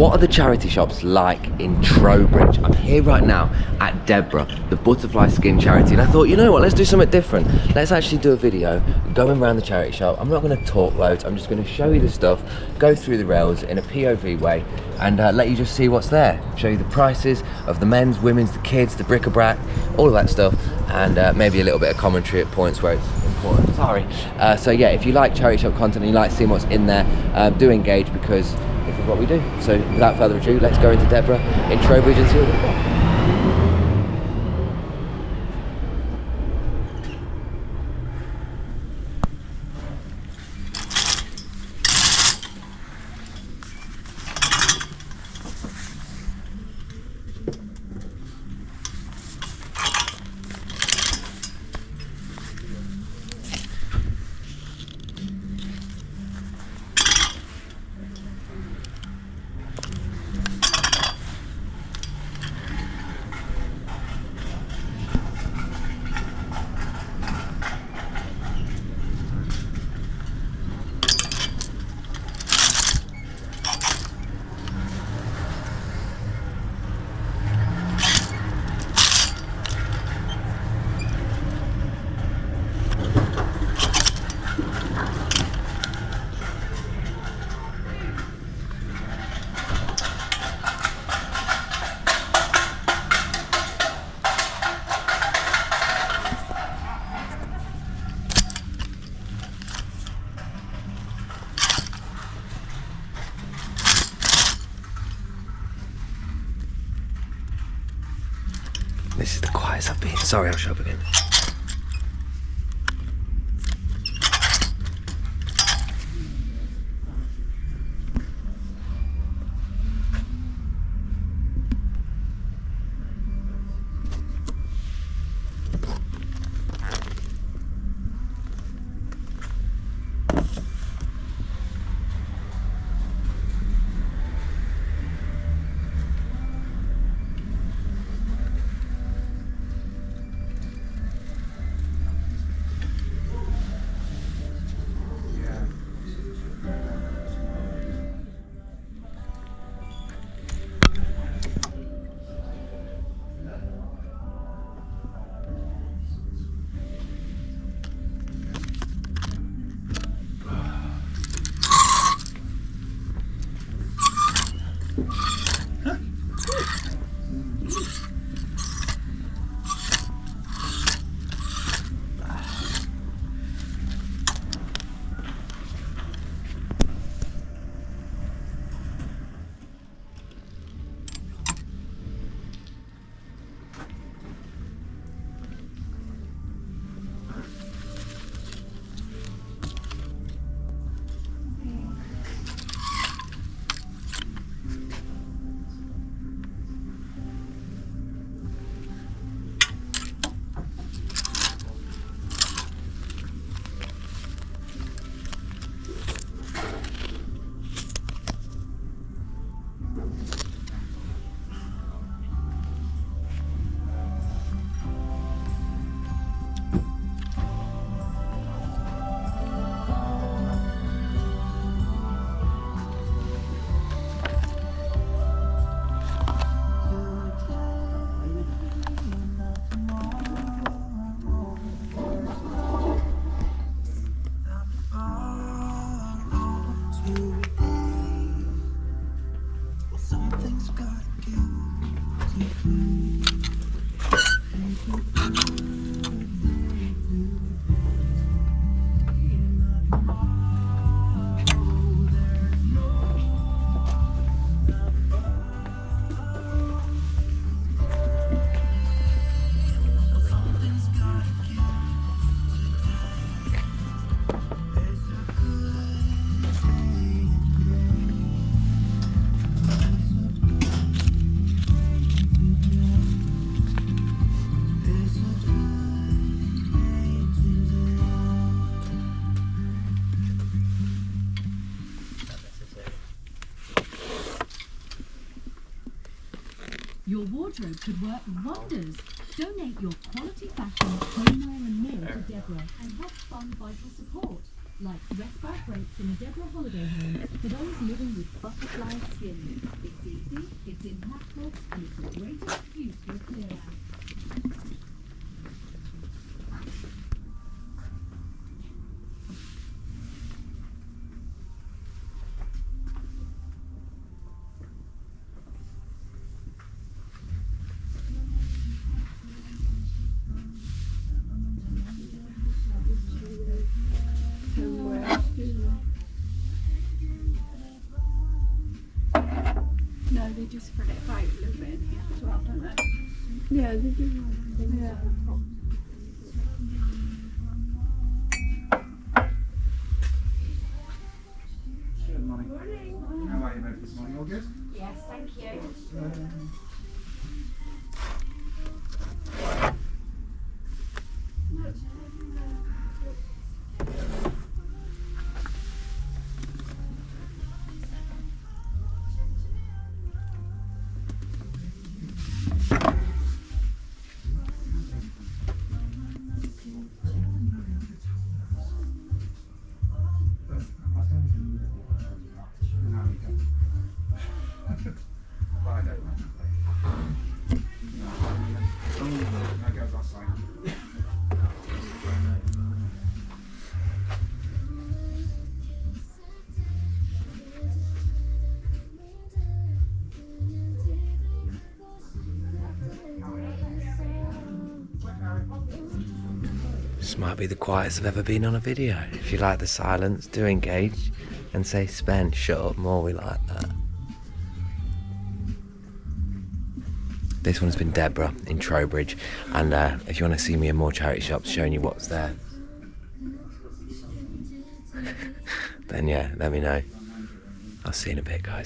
What are the charity shops like in Trowbridge? I'm here right now at DEBRA, the butterfly skin charity, and I thought, you know what, let's do something different. Let's actually do a video going around the charity shop. I'm not going to talk loads, I'm just going to show you the stuff, go through the rails in a POV way, and let you just see what's there. Show you the prices of the men's, women's, the kids, the bric-a-brac, all of that stuff, and maybe a little bit of commentary at points where it's important. Sorry. So yeah, if you like charity shop content and you like seeing what's in there, do engage, because this is what we do. So without further ado, let's go into DEBRA in Trowbridge and see what we've got. This is the quietest I've been. Sorry, I'll show up again. Your wardrobe could work wonders. Donate your quality fashion, homeware and more to DEBRA and help fund vital support. like respite breaks in a DEBRA holiday home for those living with butterfly skin. It's easy, it's impactful, and it's a great excuse for a clear out. No, they just spread it out a little bit in here as well, don't they? Yeah, they do. Yeah. Good morning. How are you both this morning? All good? Yes, thank you. This might be the quietest I've ever been on a video. If you like the silence, do engage and say spend, shut up more, we like that. This one's been Deborah in Trowbridge, and if you want to see me in more charity shops showing you what's there, then yeah, let me know. I'll see you in a bit, guys.